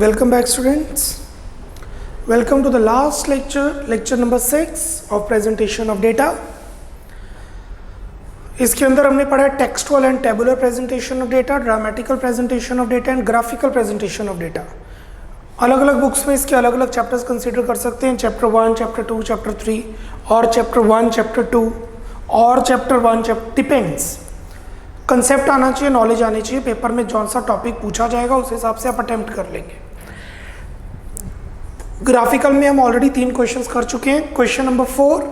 Welcome back, students. Welcome to the last lecture number 6 of presentation of data. इसके अंदर हमने पढ़ा textual and tabular presentation of data, dramatical presentation of data and graphical presentation of data. अलग अलग books में इसके अलग अलग चैप्टर्स कंसीडर कर सकते हैं. चैप्टर 1, चैप्टर 2, चैप्टर 3 और चैप्टर 1, चैप्टर 2 और चैप्टर 1 चैप्टर डिपेंड्स. कंसेप्ट आना चाहिए, नॉलेज आनी चाहिए. पेपर में जौन सा टॉपिक पूछा जाएगा उस हिसाब से आप अटेम्प्ट कर लेंगे. ग्राफिकल में हम ऑलरेडी 3 क्वेश्चंस कर चुके हैं. क्वेश्चन नंबर 4,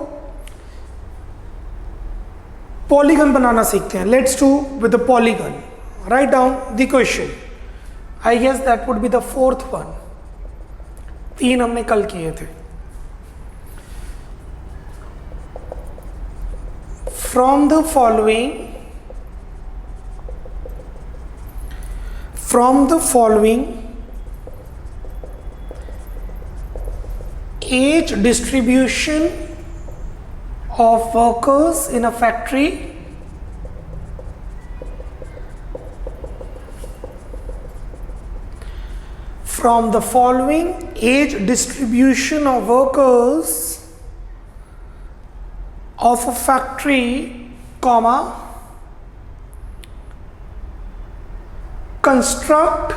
पॉलीगन बनाना सीखते हैं. Let's do with the polygon. Write down the question. I guess that would be the 4th one. 3 हमने कल किए थे. From the following age distribution of workers in a factory from the following age distribution of workers of a factory, comma, construct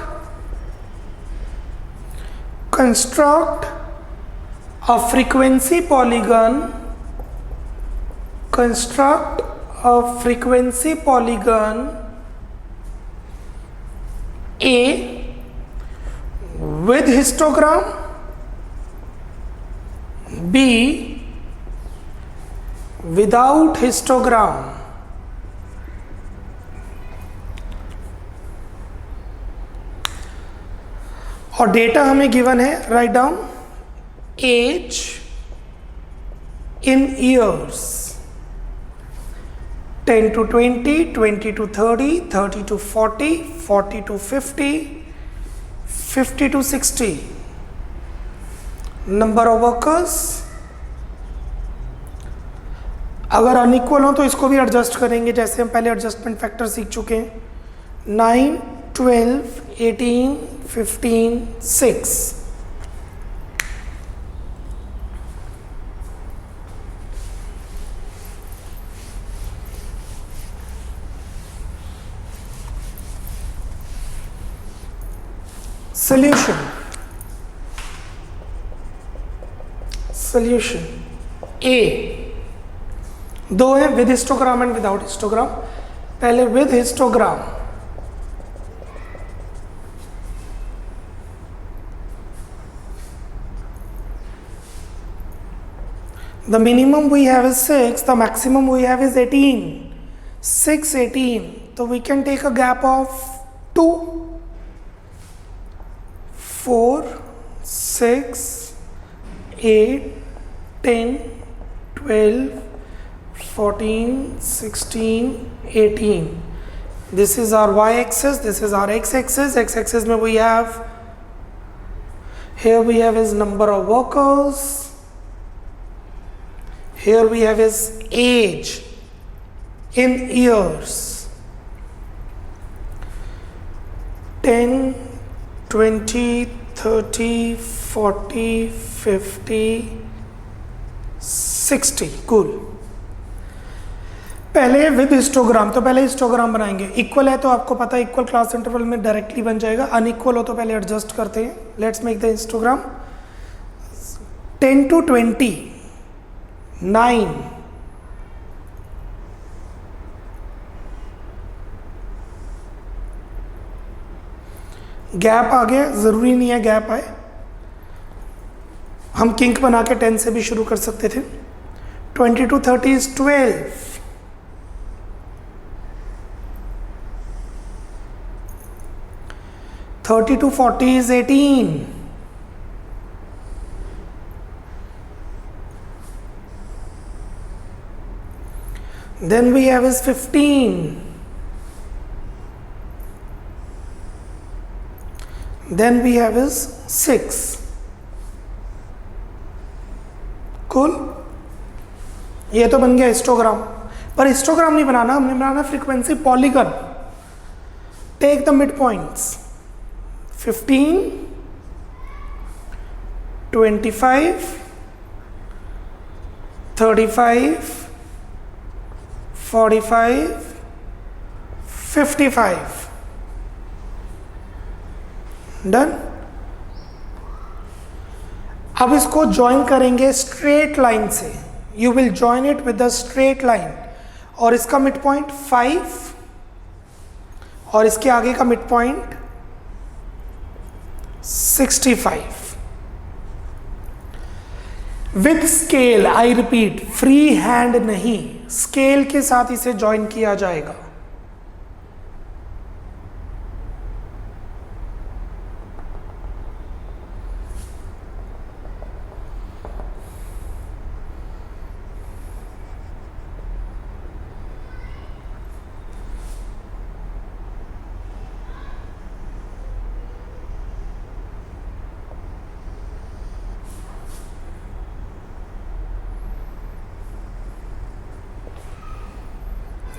a frequency polygon, construct a frequency polygon A with histogram, B without histogram. और data हमें given है. Write down age in years: 10 to 20, 20 to 30, 30 to 40, 40 to 50, 50 to 60. Number of workers. अगर unequal हो तो इसको भी adjust करेंगे, जैसे हम पहले एडजस्टमेंट फैक्टर सीख चुके हैं. 9, 12, 18, 15, 6. Solution A. 2 है, with histogram and without histogram. पहले with histogram. The minimum we have is 6, the maximum we have is 18. 6, 18. So we can take a gap of 2. 4, 6, 8, 10, 12, 14, 16, 18. This is our y-axis, this is our x-axis. X-axis में we have, here we have is number of workers, here we have is age in years. 10, 20, 30, 40, 50, 60. Cool. पहले with histogram, तो पहले histogram बनाएंगे. Equal है तो आपको पता है इक्वल क्लास इंटरवल में डायरेक्टली बन जाएगा. अनइक्वल हो तो पहले एडजस्ट करते हैं. Let's make the histogram. 10 to 20, 9. Gap आ गया, जरूरी नहीं है गैप आए, हम किंक बना के 10 से भी शुरू कर सकते थे. 20 to 30 is 12. 30 to 40 is 18. 'Then we have is 15. Then we have is 6. Cool. ये तो बन गया हिस्टोग्राम. पर हिस्टोग्राम नहीं बनाना, हमने बनाना frequency polygon. Take the mid points. 15, 25, 35, 45, 55. Done. अब इसको ज्वाइन करेंगे स्ट्रेट लाइन से। You will join it with the straight line, और इसका मिड पॉइंट 5 और इसके आगे का mid point 65। With scale, I repeat, free hand नहीं, स्केल के साथ इसे ज्वाइन किया जाएगा।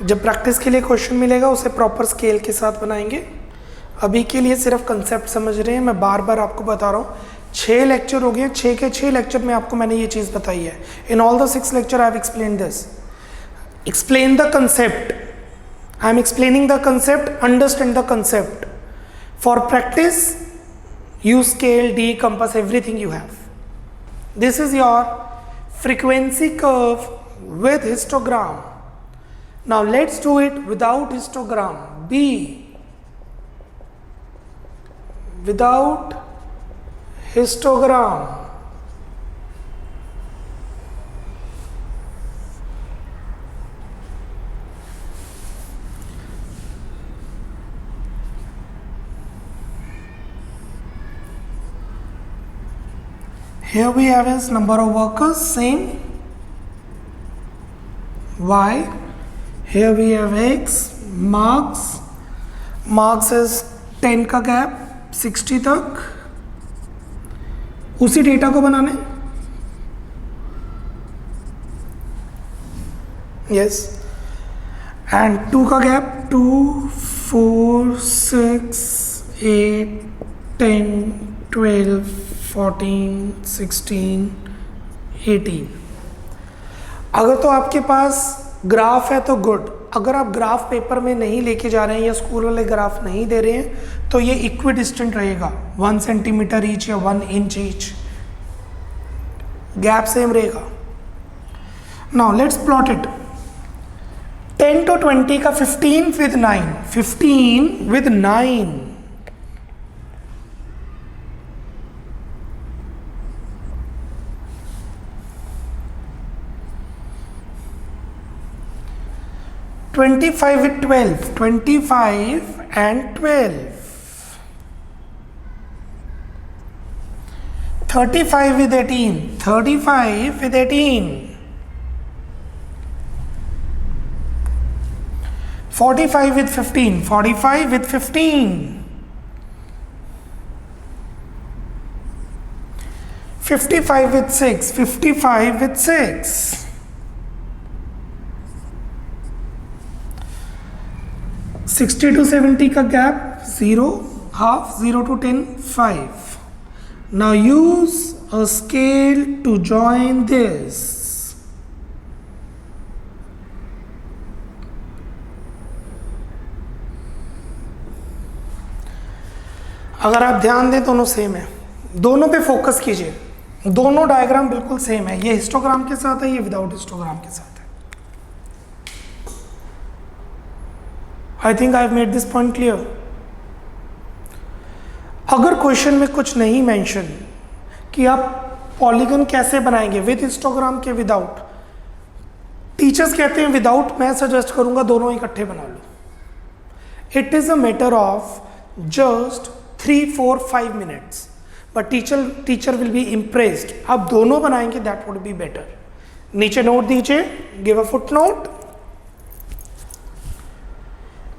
जब प्रैक्टिस के लिए क्वेश्चन मिलेगा उसे प्रॉपर स्केल के साथ बनाएंगे। अभी के लिए सिर्फ कंसेप्ट समझ रहे हैं। मैं बार बार आपको बता रहा हूँ, 6 लेक्चर हो गए, 6 के 6 लेक्चर में आपको मैंने ये चीज़ बताई है। In all the 6 lecture I have explain this. Explain the concept, I am explaining the concept, understand the concept. For practice you scale, D compass, everything you have. This is your frequency curve with histogram. Now let's do it without histogram. B, without histogram. Here we have his number of workers, same. Y. Here we have X. Marks. Marks is 10 का gap 60 तक। उसी data को बनाने, yes. And 2 का gap 2, 4, 6, 8, 10, 12, 14, 16, 18। अगर तो आपके पास graph है तो गुड। अगर आप ग्राफ पेपर में नहीं लेके जा रहे हैं या स्कूल वाले ग्राफ नहीं दे रहे हैं तो ये इक्वी डिस्टेंट रहेगा, 1 सेंटीमीटर ईच या 1 इंच ईच, गैप सेम रहेगा। Now let's plot it. 10 to 20 का 15 with 9, 15 with 9, (25 with 12), 25 and 12, 35 with 18, 35 with 18, 45 with 15, 45 with 15, 55 with 6, 55 with 6, 60 to 70 का gap 0, half, 0 to 10, 5. Now use a scale to join this. अगर आप ध्यान दें दोनों same है, दोनों पे फोकस कीजिए। दोनों डायग्राम बिल्कुल सेम है। ये हिस्टोग्राम के साथ है, ये विदाउट हिस्टोग्राम के साथ है। I think I have made this point clear. अगर क्वेश्चन में कुछ नहीं मेंशन कि आप पॉलीगन कैसे बनाएंगे, विद हिस्टोग्राम के विदाउट, टीचर्स कहते हैं विदाउट, मैं सजेस्ट करूंगा दोनों इकट्ठे बना लो। It is a matter of just 3, 4, 5 minutes, but teacher will be impressed. आप दोनों बनाएंगे, दैट वुड बी बेटर। नीचे नोट दीजिए, give a foot note.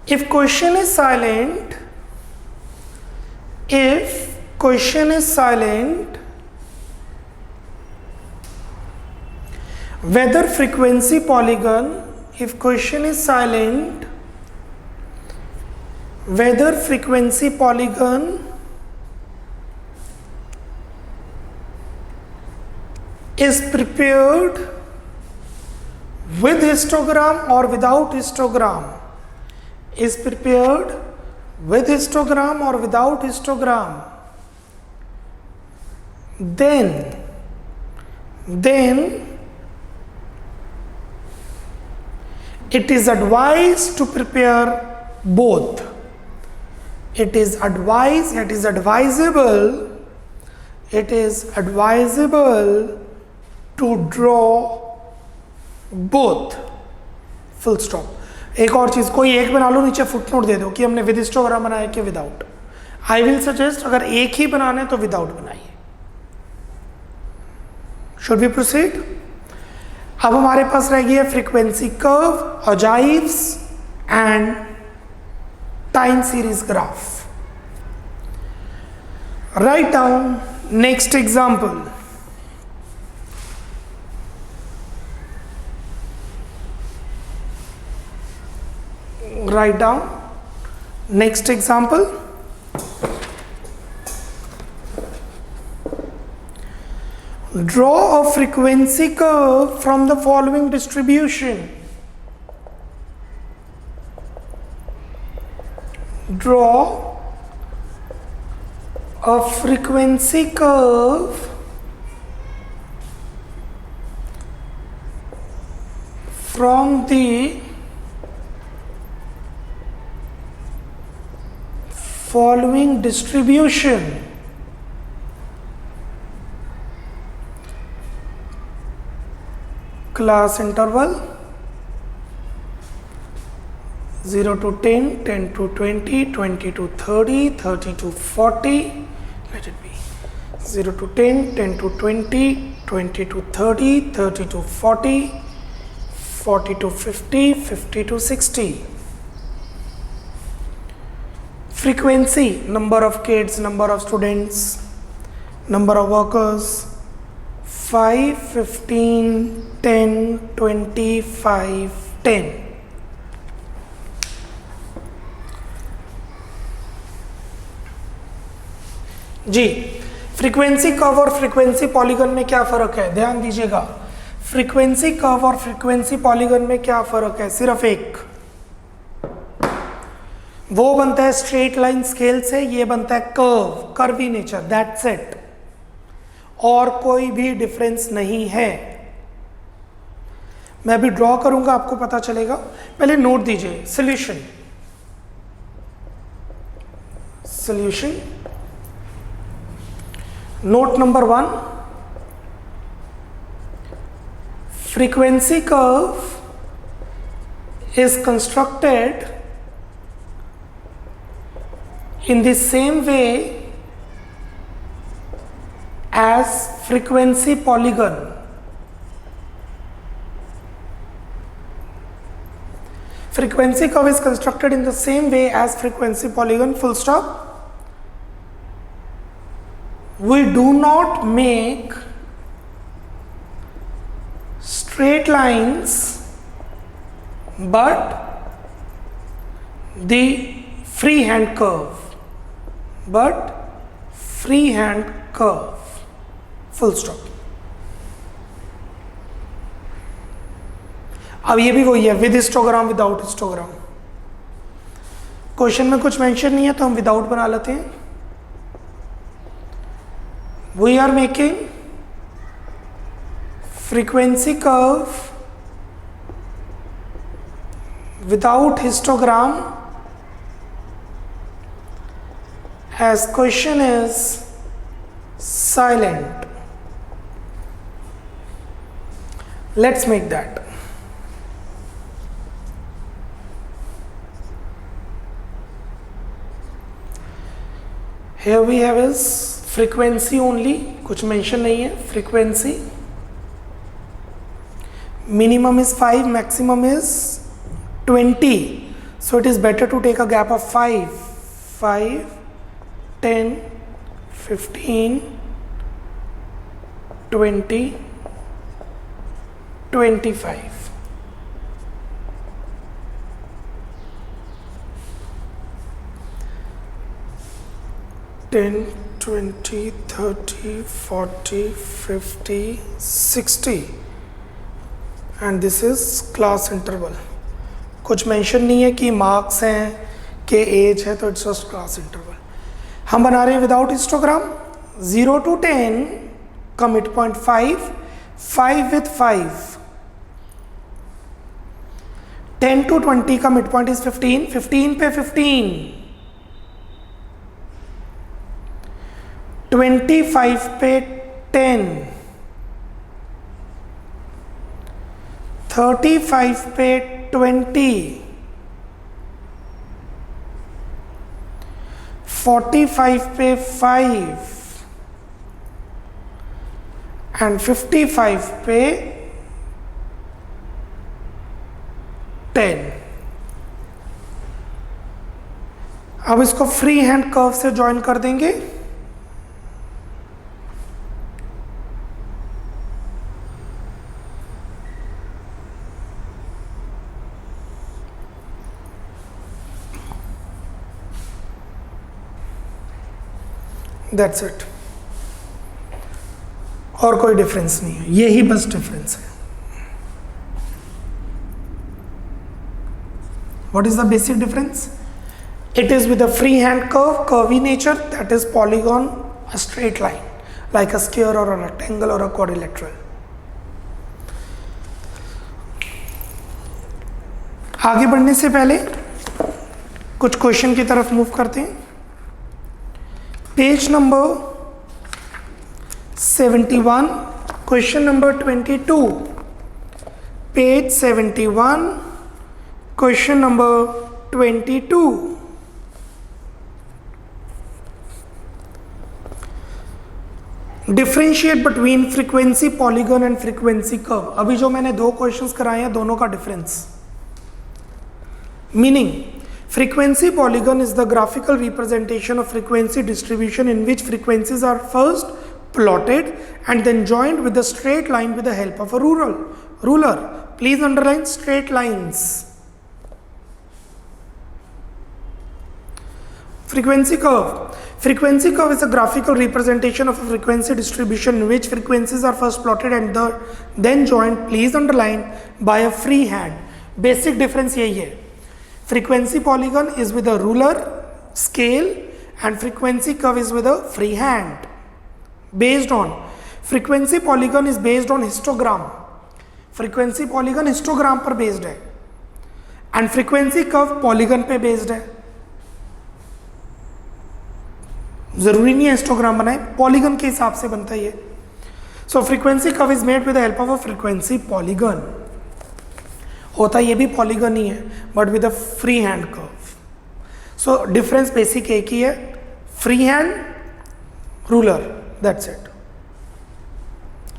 If question is silent, whether frequency polygon, if question is silent, whether frequency polygon is prepared with histogram or without histogram, is prepared with histogram or without histogram, then it is advised to prepare both. It is advised, it is advisable to draw both. Full stop. एक और चीज, कोई एक बना लो, नीचे footnote दे दो कि हमने विद हिस्टोग्राम बनाया कि विदाउट. आई विल सजेस्ट अगर एक ही बनाना है तो विदाउट बनाइए. Should we proceed? अब हमारे पास रह गई है frequency curve, ogives and time series graph. Write down next example. Write down next example. Draw a frequency curve from the following distribution. Draw a frequency curve from the following distribution. Class interval 0 to 10, 10 to 20, 20 to 30, 30 to 40. Let it be 0 to 10, 10 to 20, 20 to 30, 30 to 40, 40 to 50, 50 to 60. Frequency, number of kids, number of students, number of workers, 5, 15, 10, 25, 10. Ji, frequency curve और frequency polygon में क्या फर्क है? ध्यान दीजिएगा, frequency curve और frequency polygon में क्या फर्क है? सिर्फ एक, वो बनता है स्ट्रेट लाइन स्केल से, ये बनता है curve, curvy nature, that's it. और कोई भी डिफरेंस नहीं है. मैं अभी ड्रॉ करूंगा, आपको पता चलेगा. पहले नोट दीजिए. Solution note number 1, frequency curve is constructed in the same way as frequency polygon. Frequency curve is constructed in the same way as frequency polygon, full stop. We do not make straight lines, but the freehand curve. Full stop. अब ये भी वही है, with histogram without histogram. Question में कुछ mention नहीं है तो हम विदाउट बना लेते हैं. We are making frequency curve without histogram as question is silent. Let's make that. Here we have is frequency only, कुछ mention नहीं है. Frequency minimum is 5, maximum is 20, so it is better to take a gap of 5, 10, 15, 20, 25. Ten, 20, 30, 40, 50, 60 and this is class interval. कुछ mention नहीं है कि marks हैं कि as है, तो इट्स जस्ट क्लास इंटरवल। हम बना रहे हैं विदाउट हिस्टोग्राम। 0 to 10 का मिड पॉइंट 5, 5 with 5। 10 to 20 का मिड पॉइंट इज 15, 15 पे 15। 25 पे 10, 35 पे 20, 45 पे 5 एंड 55 पे 10। अब इसको फ्री हैंड कर्व से ज्वाइन कर देंगे। दैट्स इट, और कोई डिफरेंस नहीं है, यही बस डिफरेंस है। What is the basic difference? It is with a free hand curve, curvy nature, that is polygon, a straight line like a square और अ रेक्टेंगल और अ क्वाड्रिलेटरल। आगे बढ़ने से पहले कुछ क्वेश्चन की तरफ मूव करते हैं। Page number 71, question number 22, page 71, question number 22। Differentiate between frequency polygon and frequency curve. अभी जो मैंने दो क्वेश्चंस कराए हैं, दोनों का difference. Meaning, frequency polygon is the graphical representation of frequency distribution in which frequencies are first plotted and then joined with a straight line with the help of a ruler. Please underline straight lines. Frequency curve. Frequency curve is a graphical representation of a frequency distribution in which frequencies are first plotted and then joined, please underline, by a free hand. Basic difference यही है। Frequency polygon is with a ruler, scale, and frequency curve is with a free hand. Based on, frequency polygon is based on histogram. Frequency polygon histogram पर based है, and frequency curve polygon पे based है। जरूरी नहीं है histogram बनाए, polygon के हिसाब से बनता है ये। So frequency curve is made with the help of a frequency polygon. होता ये भी पॉलीगन ही है, but with a free hand curve. So difference basic एक ही है, free hand, ruler, that's it.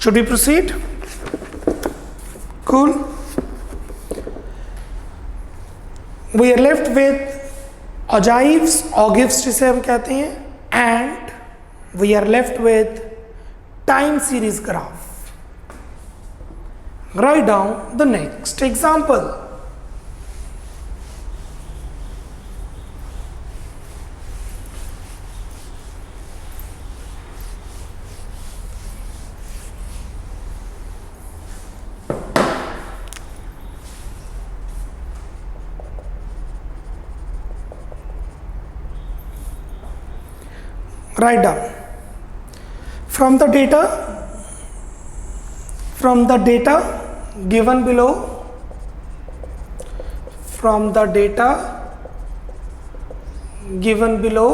Should we proceed? Cool. We are left with ogives, ogives जिसे हम कहते हैं, and we are left with time series graph. Write down the next example. Write down from the data given below, from the data given below,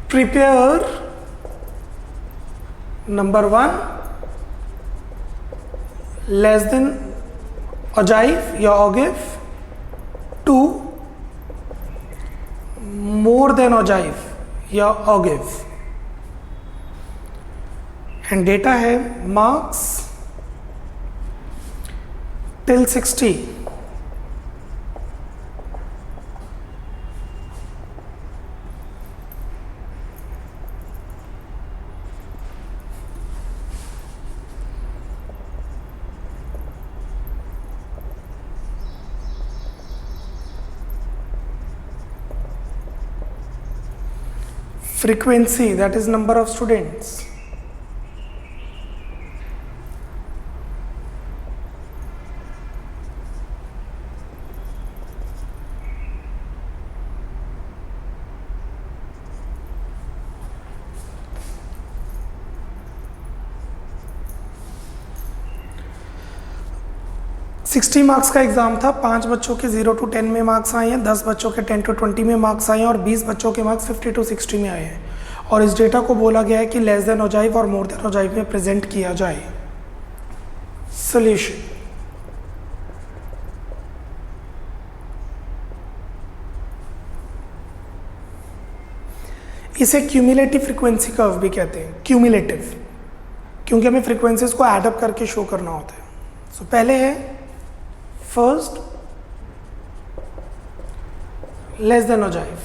prepare number 1 less than ogive या ogive, 2 more than ogive या ogive, and data है marks till 60। frequency, that is number of students. Sixty marks का exam था, 5 बच्चों के 0 to 10 में marks आए हैं, 10 बच्चों के 10 to 20 में मार्क्स आए हैं और 20 बच्चों के मार्क्स 50 to 60 में आए हैं। और इस डेटा को बोला गया है कि लेस देन ओजाइव और मोर देन ओजाइव में प्रेजेंट किया जाए। सोल्यूशन, इसे क्यूमुलेटिव फ्रीक्वेंसी कर्व भी कहते हैं। क्यूमुलेटिव क्योंकि हमें फ्रीक्वेंसीज को एडअप करके शो करना होता है। सो पहले है फर्स्ट लेस देन ओजाइव।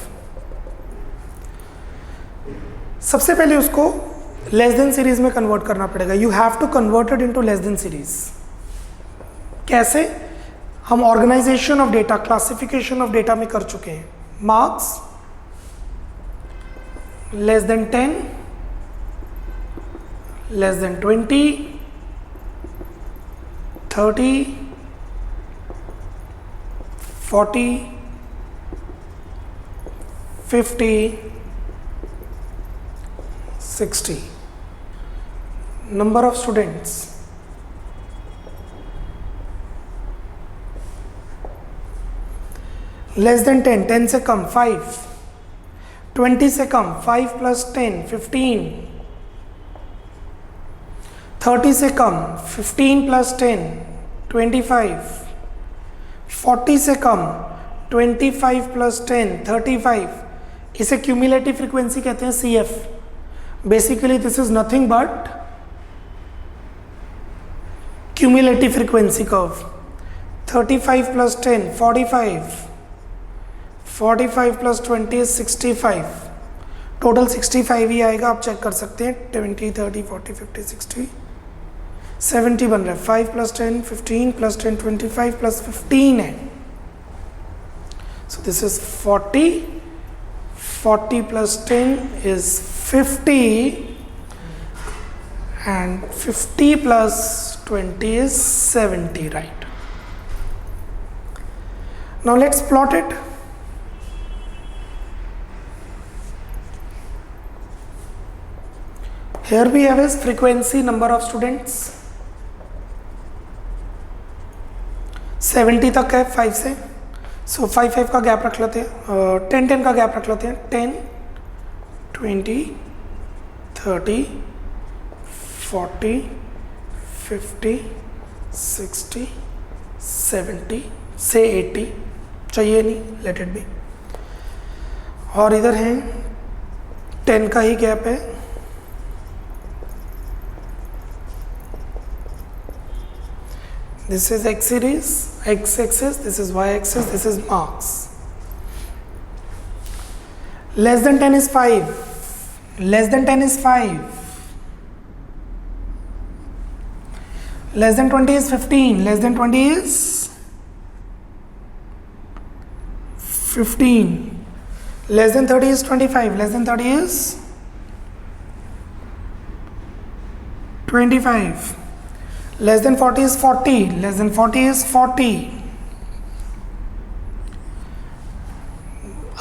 सबसे पहले उसको लेस देन सीरीज में कन्वर्ट करना पड़ेगा। You have to convert it into less than series. कैसे? हम organisation of data, classification of data में कर चुके हैं। Marks less than 10, less than 20, 30, 40, 50, 60. Number of students, less than 10, 10 से कम 5, 20 से कम 5 plus 10, 15, 30 से कम 15 plus 10, 25, 40 से कम 25 plus 10, 35. इसे क्यूमुलेटिव फ्रीक्वेंसी कहते हैं, CF. Basically this is nothing but cumulative frequency curve. 35 plus 10, 45, 45 plus 20 is 65. Total 65 ही आएगा, आप चेक कर सकते हैं। 20, 30, 40, 50, 60, 70 बन रहा है। 5 plus 10, 15 plus 10, 25 plus 15 है। So this is 40. 40 plus 10 is 50 and 50 plus 20 is 70, right? Now let's plot it. Here we have is frequency, number of students 70 तक है 5 से। सो 5 का गैप रख लेते हैं, 10 का गैप रख लेते हैं। 10, 20, 30, 40, 50, 60, 70 से 80 चाहिए नहीं, लेट इट बी। और इधर है 10 का ही गैप है। This is x series, x axis, this is y axis, this is marks. Less than 10 is 5, less than 10 is 5, less than 20 is 15, less than 20 is 15, less than 30 is 25, less than 30 is 25. Less than 40 is 40, less than 40 is 40.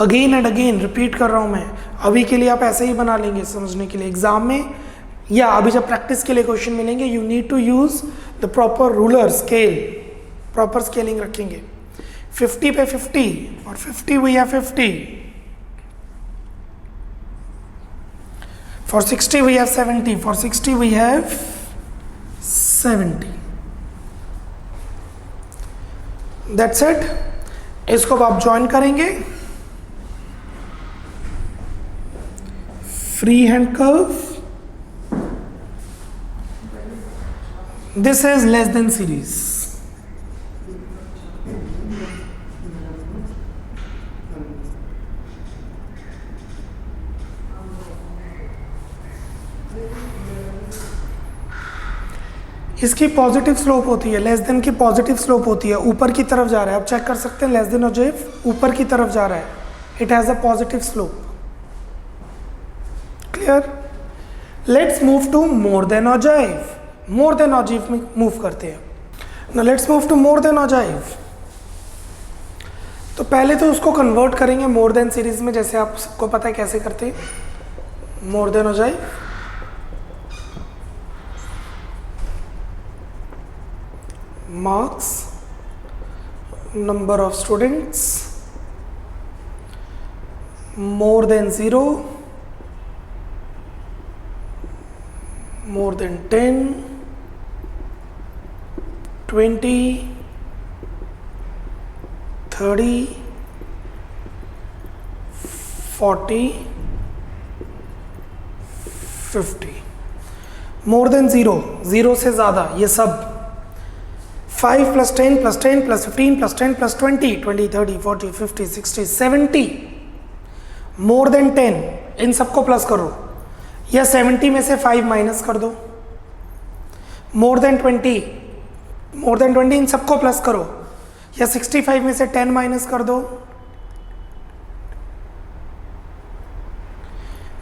Again and again repeat कर रहा हूं मैं। अभी के लिए आप ऐसे ही बना लेंगे समझने के लिए। एग्जाम में या अभी जब प्रैक्टिस के लिए क्वेश्चन मिलेंगे, you need to use the proper ruler scale, proper scaling रखेंगे। 50 पे 50 और 50 we have 50, for 60 we have 70, for 60 we have 70. That's it. इसको आप ज्वाइन करेंगे। Free hand curve, this is less than series. इसकी पॉजिटिव स्लोप होती है, less than की पॉजिटिव स्लोप होती है, ऊपर की तरफ जा रहा है। आप चेक कर सकते हैं, लेस देन ओजाइव ऊपर की तरफ जा रहा है, it has a positive slope. Clear? Let's move to more than ogive. More than ogive में मूव करते हैं. Now let's move to more than ogive. तो पहले तो उसको कन्वर्ट करेंगे मोर देन सीरीज में, जैसे आप सबको पता है कैसे करते हैं. मोर than ogive, marks, number of students, more than 0, more than 10, 20, 30, 40, 50. More than 0, 0 से ज़्यादा, ये सब 5 plus 10 plus 10 plus 15 plus 10 plus 20, 20, 30, 40, 50, 60, 70. More than 10, इन सबको प्लस करो, या 70 में से 5 माइनस कर दो. मोर देन 20, इन सबको प्लस करो, या 65 में से 10 माइनस कर दो.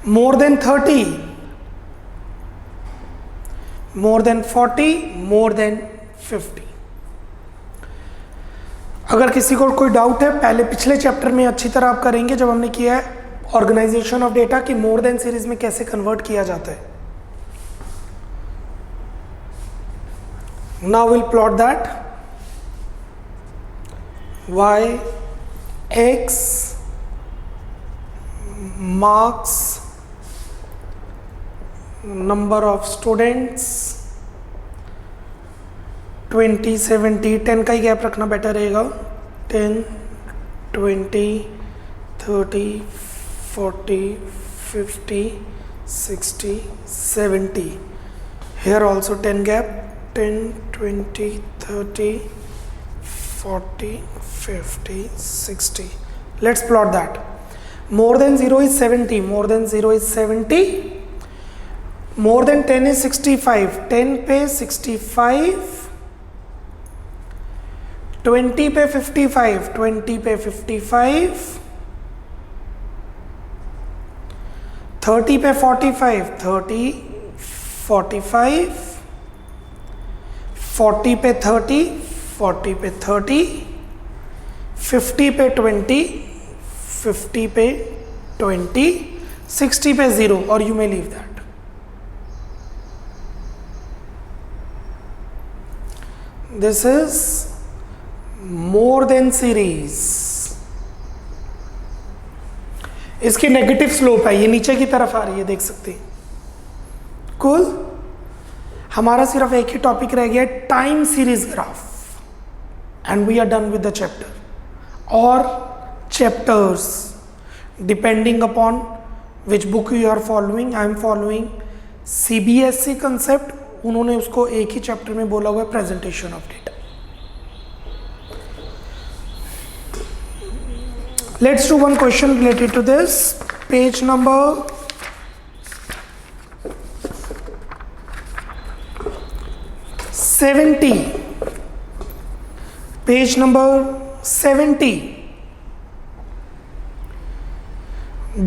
More than 30, more than 40, more than 50. अगर किसी को कोई डाउट है, पहले पिछले चैप्टर में अच्छी तरह आप करेंगे जब हमने किया है ऑर्गेनाइजेशन ऑफ डेटा कि मोर देन सीरीज में कैसे कन्वर्ट किया जाता है. Now will plot that. y x marks number of students 20, 70, 10 का ही गैप रखना बेटर रहेगा. 10, 20, 30, 40, 50, 60, 70. Here also 10 gap. 10, 20, 30, 40, 50, 60. Let's plot that. More than 0 is 70. More than 0 is 70. More than 10 is 65. 10 पे 65. 20 पे 55, 20 पे 55, 30 पे 45, 30, 45, 40 पे 30, 40 पे 30, 50 पे 20, 50 पे 20, 60 पे 0, और you may leave that. This is more than series. इसकी नेगेटिव स्लोप है, ये नीचे की तरफ आ रही है, देख सकते हैं. कूल. हमारा सिर्फ एक ही टॉपिक रह गया, time series graph, and we are done with the chapter और chapters depending upon which book you are following. I am following CBSE concept. उन्होंने उसको एक ही चैप्टर में बोला हुआ है, presentation of data. Let's do one question related to this. Page number 70. Page number 70.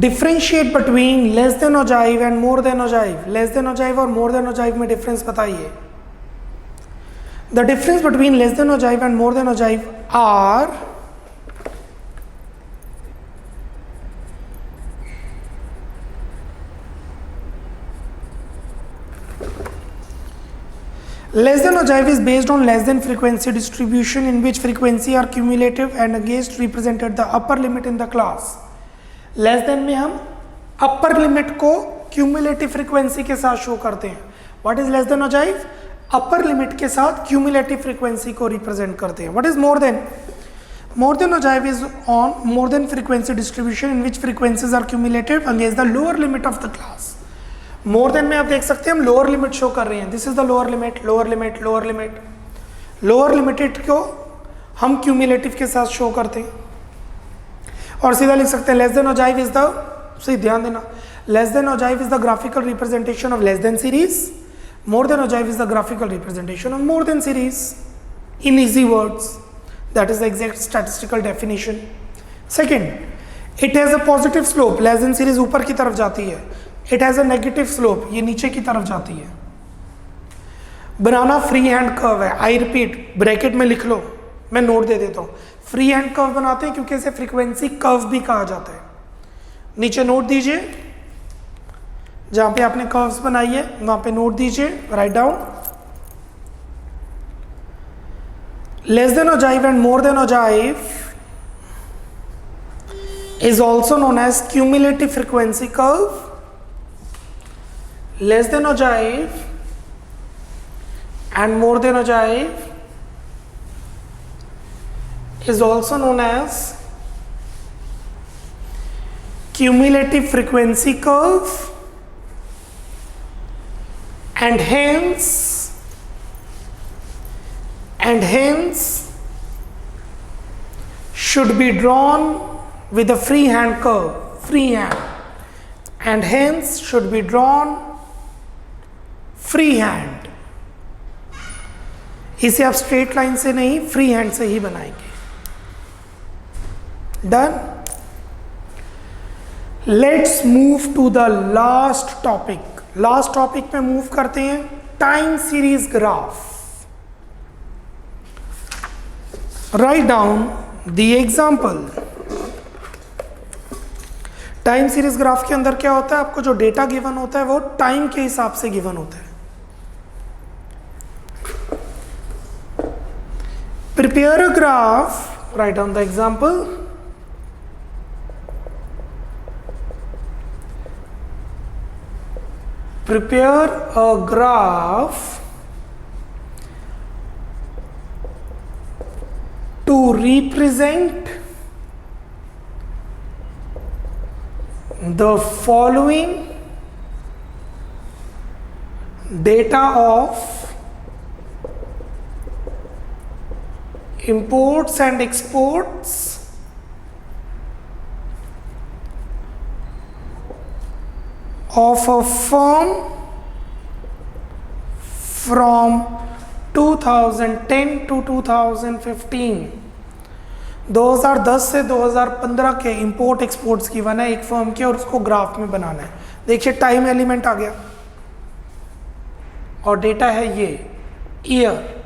Differentiate between less than ogive and more than ogive. Less than ogive और more than ogive में difference बताइए. The difference between less than ogive and more than ogive are less than ogive is based on less than frequency distribution in which frequency are cumulative and against represented the upper limit in the class. Less than में हम upper limit को cumulative frequency के साथ show करते हैं. What is less than ogive? Upper limit के साथ cumulative frequency को represent करते हैं. What is more than? More than ogive is on more than frequency distribution in which frequencies are cumulative against the lower limit of the class. More than में आप देख सकते हैं हम लोअर लिमिट शो कर रहे हैं. This is the lower limit, lower limit, lower limit. Lower limited को हम क्यूमुलेटिव के साथ शो करते हैं और सीधा लिख सकते हैं less than ogive is the, सही ध्यान देना, less than ogive is the graphical representation of less than series. More than ogive is the graphical representation of more than series. In easy words, that is the exact statistical definition. Second, it has a positive slope. Less than series ऊपर की तरफ जाती है, it has a negative slope, ये नीचे की तरफ जाती है। बनाना फ्री हैंड कर्व है, आई रिपीट, ब्रैकेट में लिख लो, मैं नोट दे देता हूँ। फ्री हैंड कर्व बनाते हैं क्योंकि इसे फ्रीक्वेंसी कर्व भी कहा जाता है। नीचे नोट दीजिए, जहां पे आपने कर्व्स बनाई है वहां पे नोट दीजिए, write down. Less than ogive and more than ogive is also known as cumulative frequency curve. Less than ogive and more than ogive is also known as cumulative frequency curve, and hence should be drawn with a free hand curve, and hence should be drawn free hand. इसे आप straight line से नहीं, free hand से ही बनाएंगे। Done. Let's move to the last topic. Last topic में move करते हैं, time series graph. Write down the example. Time series graph के अंदर क्या होता है, आपको जो डेटा गिवन होता है वो टाइम के हिसाब से गिवन होता है। Prepare a graph, write down the example. Prepare a graph to represent the following data of imports and exports of a firm from 2010 to 2015। 2010 से 2015 के इंपोर्ट एक्सपोर्ट्स की वन है एक फर्म के, और उसको ग्राफ में बनाना है। देखिए टाइम एलिमेंट आ गया और डेटा है ये ईयर।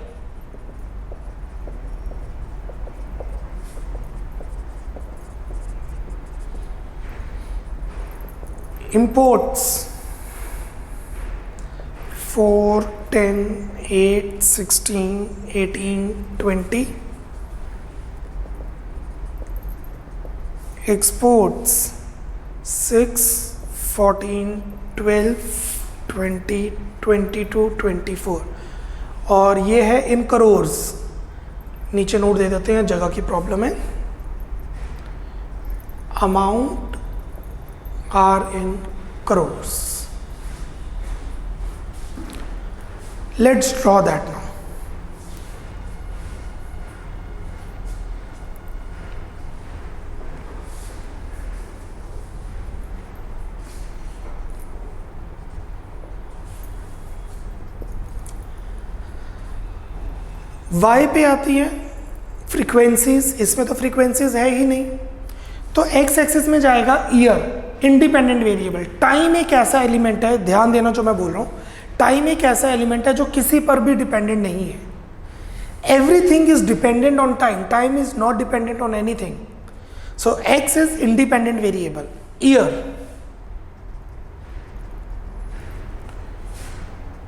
इंपोर्ट्स 4, 10, 8, 16, 18, 20। exports 6, 14, 12, 20, 22, 24, और ये है इन करोर्स। नीचे नोट दे देते हैं, जगह की प्रॉब्लम है। Amount are in crores. Let's draw that now. Y पे आती है फ्रीक्वेंसीज, इसमें तो फ्रीक्वेंसीज है ही नहीं, तो एक्स एक्सिस में जाएगा ईयर, इंडिपेंडेंट वेरिएबल। टाइम एक ऐसा एलिमेंट है, ध्यान देना जो मैं बोल रहा हूँ, टाइम एक ऐसा एलिमेंट है जो किसी पर भी डिपेंडेंट नहीं है। Everything is dependent on time, time is not dependent on anything. So x is independent variable. Year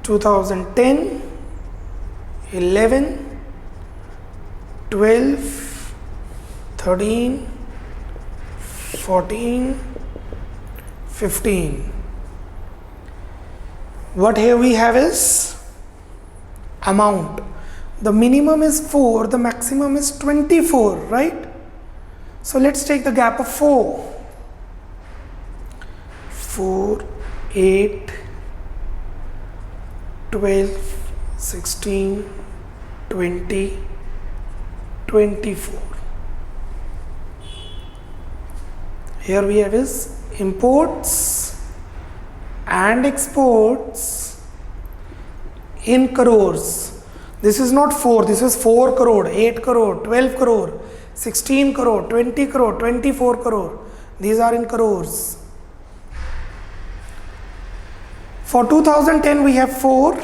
2010, 11, 12, 13, 14, 15. What here we have is amount. The minimum is 4, the maximum is 24, right? So let's take the gap of 4. 4, 8, 12, 16, 20, 24. Here we have is imports and exports in crores. This is not 4, this is 4 crore, 8 crore, 12 crore, 16 crore, 20 crore, 24 crore. These are in crores. For 2010 we have 4.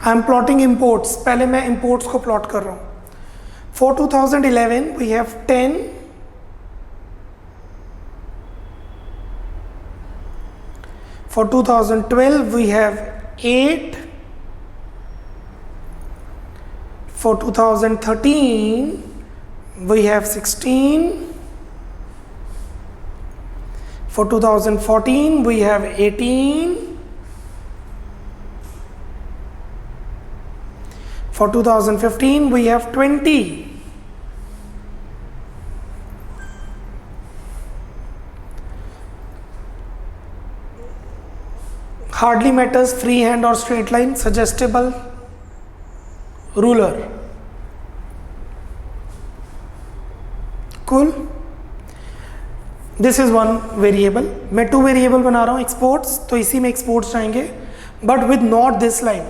I am plotting imports. पहले मैं imports को plot कर रहा हूँ. For 2011 we have 10. For 2012 we have 8. For 2013 we have 16. For 2014 we have 18. For 2015 we have 20. Hardly matters, freehand or straight line, suggestible, ruler. Cool. This is one variable. मैं 2 variable बना रहा हूँ exports, तो इसी में एक्सपोर्ट्स जाएंगे, but with not this line.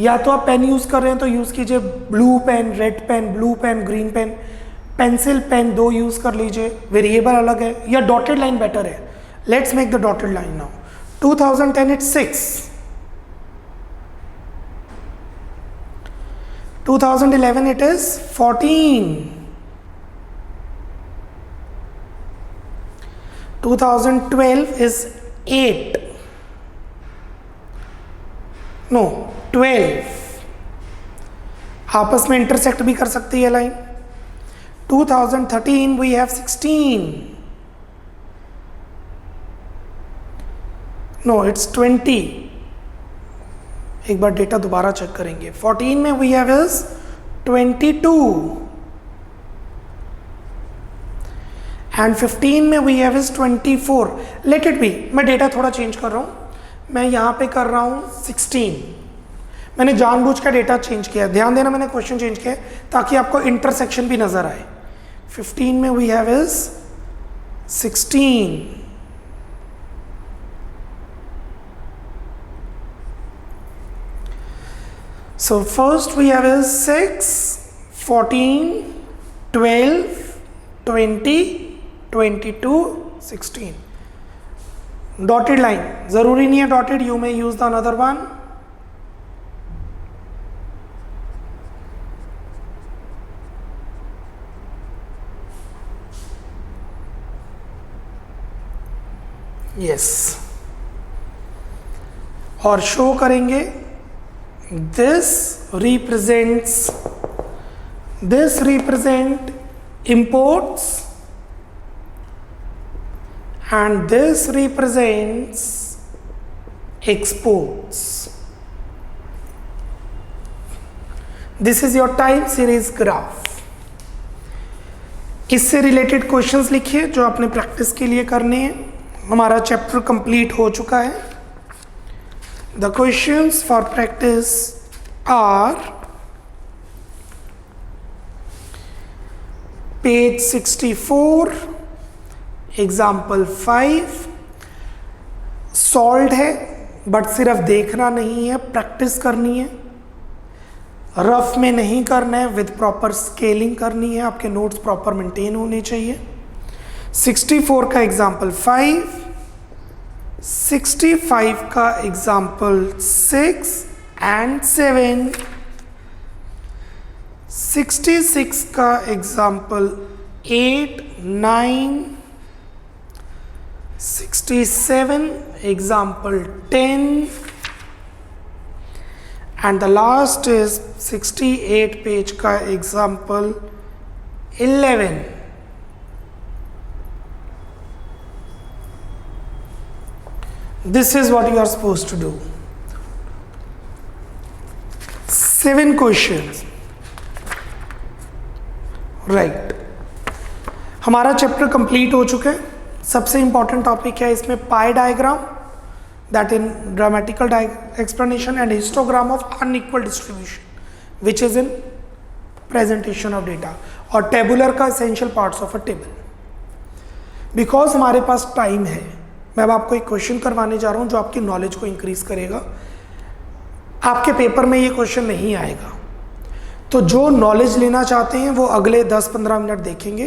या तो आप पेन यूज़ कर रहे हैं तो यूज़ कीजिए blue pen, red pen, blue pen, green pen, pencil pen 2 use कर लीजिए, वेरिएबल अलग है, या डॉटेड लाइन बेटर है. Let's make the dotted line now. 2010 it's 6. 2011 it is 14. 2012 is 8. No, 12. आपस में इंटरसेक्ट भी कर सकती है line. 2013 we have 16. No, it's 20. एक बार डेटा दोबारा चेक करेंगे. 14 में we have is 22. एंड 15 में we have is 24. Let it be. मैं डेटा थोड़ा चेंज कर रहा हूँ. मैं यहाँ पे कर रहा हूँ 16. मैंने जानबूझ का डेटा चेंज किया. ध्यान देना, मैंने क्वेश्चन चेंज किया ताकि आपको इंटरसेक्शन भी नजर आए. 15 में we have is 16. So first we have is 6, 14, 12, 20, 22, 16. Dotted line. जरूरी नहीं है dotted. You may use the another one. Yes. और शो करेंगे. This represent imports and this represents exports. This is your time series graph. इससे related questions लिखिए जो आपने practice के लिए करने हैं. हमारा चैप्टर कंप्लीट हो चुका है. The questions for practice are page 64, example 5. Solve है बट सिर्फ देखना नहीं है, प्रैक्टिस करनी है. रफ में नहीं करना है, विद प्रॉपर स्केलिंग करनी है. आपके नोट्स प्रॉपर मेंटेन होने चाहिए. 64 का एग्जाम्पल 5, 65 का एग्जाम्पल 6 एंड 7, 66 का example 8, 9, 67 example 10 and the last is 68 page का example 11. This is what you are supposed to do. 7 questions. Right. हमारा चैप्टर कंप्लीट हो चुका है. सबसे इंपॉर्टेंट टॉपिक है इसमें पाई diagram, that in dramatical explanation, and histogram of unequal distribution which is in presentation of data, और tabular का essential parts of a table. Because हमारे पास टाइम है, मैं अब आपको एक क्वेश्चन करवाने जा रहा हूं जो आपकी नॉलेज को इंक्रीज करेगा. आपके पेपर में ये क्वेश्चन नहीं आएगा, तो जो नॉलेज लेना चाहते हैं वो अगले 10-15 मिनट देखेंगे.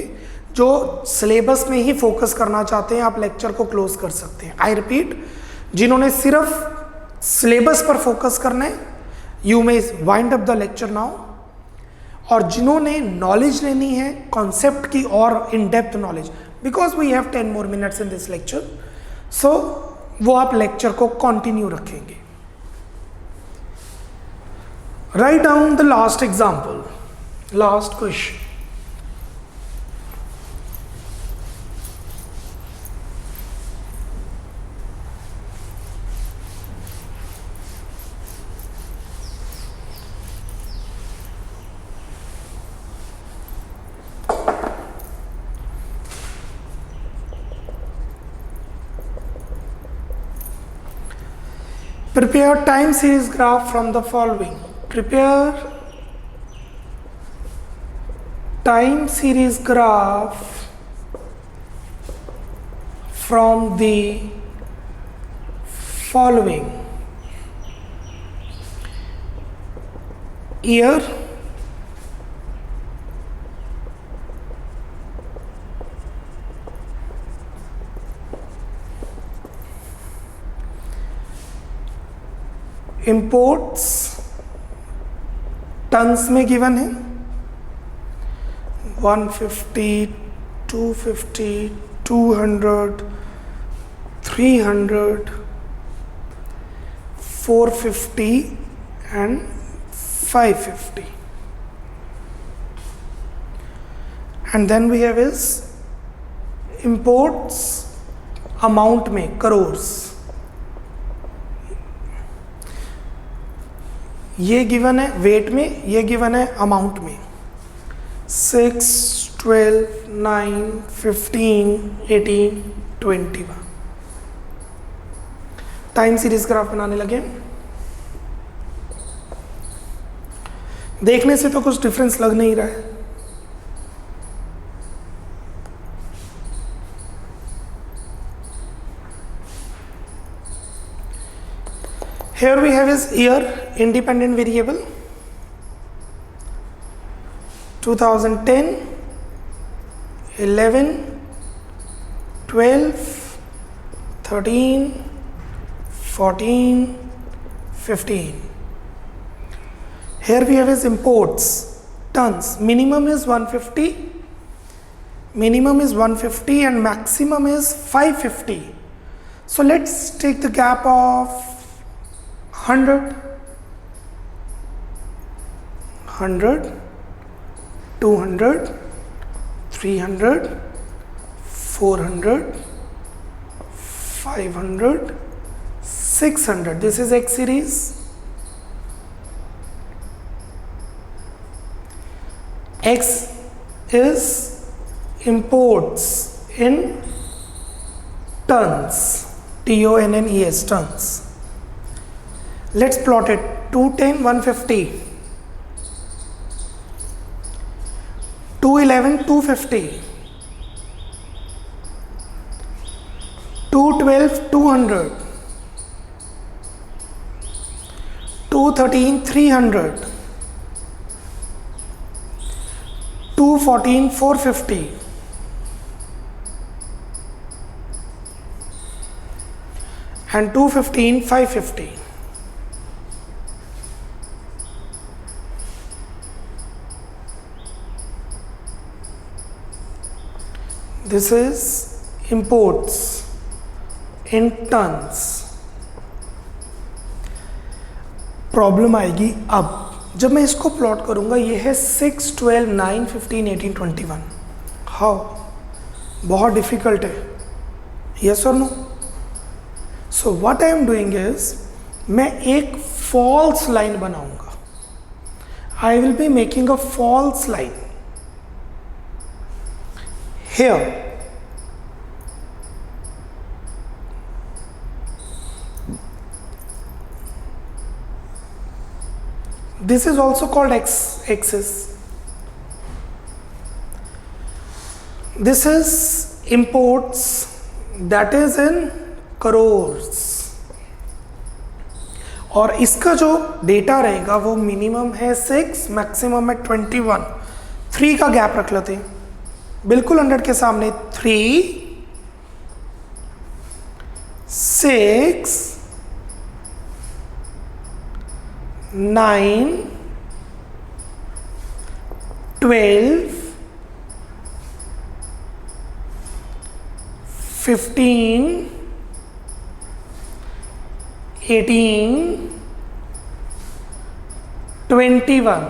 जो सिलेबस में ही फोकस करना चाहते हैं आप लेक्चर को क्लोज कर सकते हैं। आई रिपीट, जिन्होंने सिर्फ सिलेबस पर फोकस करना है, you may wind up the lecture now. और जिन्होंने नॉलेज लेनी है कॉन्सेप्ट की और in depth knowledge, because we have 10 more minutes in this lecture, so वो आप लेक्चर को कंटिन्यू रखेंगे। Write down the last example, last question. Prepare time series graph from the following. Prepare time series graph from the following. Year, imports tons में given है 150, 250, 200, 300, 450 and 550. And then we have is imports amount में crores. ये given है wait में, ये given है amount में। 6, 12, 9, 15, 18, 21। Time series graph बनाने लगे। देखने से तो कुछ डिफरेंस लग नहीं रहा है। Here we have is year, independent variable, 2010, 11, 12, 13, 14, 15. Here we have is imports, tons. Minimum is 150, minimum is 150 and maximum is 550. So let's take the gap of 100, 200, 300, 400, 500, 600. This is X series. X is imports in tons, TONNES, tons. Let's plot it. 210, 150. 211, 250. 212, 200. 213, 300. 214, 450. And 215, 550. This is imports in tons. Problem आएगी अब जब मैं इसको plot करूंगा। ये है 6, 12, 9, 15, 18, 21। How, बहुत difficult है, यस और no? So what I am doing is, मैं एक फॉल्स लाइन बनाऊंगा। I will be making a false line here. This is also called x-axis. This is imports, that is in crores. और इसका जो data रहेगा वो minimum है 6, maximum है 21। 3 का गैप रख लेते हैं, बिल्कुल 100 के सामने 3, 6, 9, 12, 15, 18, 21.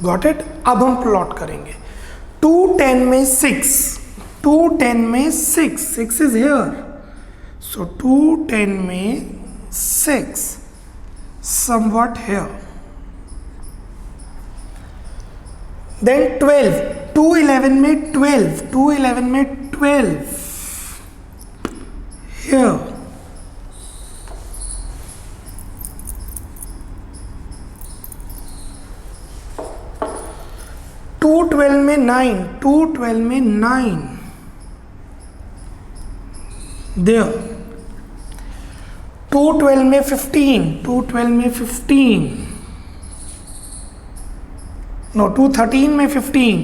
Got it. अब हम प्लॉट करेंगे। 2 10 में 6, 2 10 में 6, 6 इज हेयर, सो 2 10 में 6 somewhat here. Then 12, 2 11 में 12, 2 11 में 12 here. 2 12 में 9, 2 12 में 9 there. 2 12 में 15, 2 12 में 15, no 2 13 में 15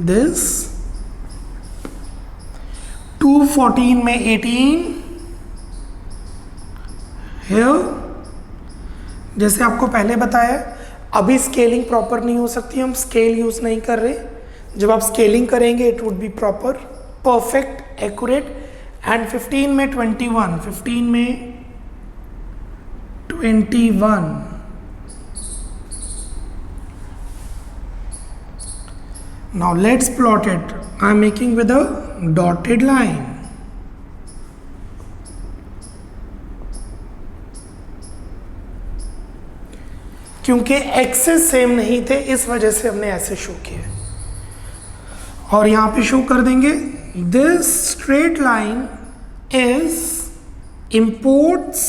this. 2 14 में 18 here. जैसे आपको पहले बताया, अभी स्केलिंग प्रॉपर नहीं हो सकती, हम स्केल यूज नहीं कर रहे। जब आप स्केलिंग करेंगे it would be proper, perfect, accurate. And 15 में 21, 15 में 21, now let's plot it. I am making with a dotted line. क्योंकि एक्सेस सेम नहीं थे इस वजह से हमने ऐसे शो किए, और यहां पे शो कर देंगे this straight line is imports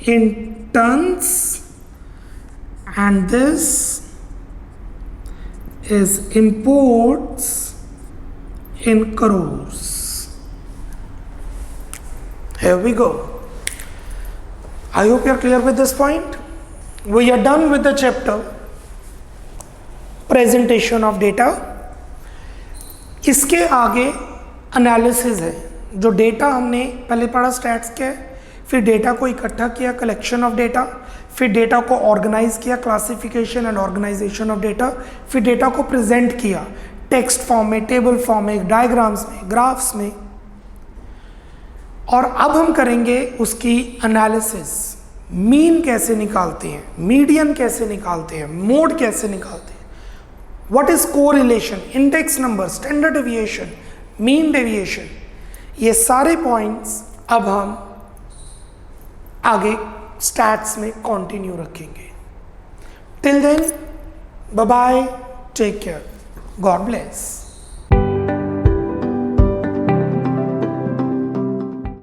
in tons and this is imports in crores. Here we go. I hope you are clear with this point. We are done with the chapter presentation of data. इसके आगे analysis है। जो data हमने पहले पढ़ा stats के, फिर data को इकट्ठा किया, कलेक्शन ऑफ डेटा, फिर डेटा को ऑर्गेनाइज किया, classification and organisation of data, फिर डेटा को प्रेजेंट किया टेक्स्ट फॉर्म में, टेबल फॉर्म में, डायग्राम्स में, ग्राफ्स में, और अब हम करेंगे उसकी एनालिसिस। मीन कैसे निकालते हैं, मीडियन कैसे निकालते हैं, मोड कैसे निकालते हैं, what is correlation, index number, standard deviation, mean deviation, ये सारे पॉइंट्स अब हम आगे स्टैट्स में कंटिन्यू रखेंगे। Till then bye bye, take care, God bless.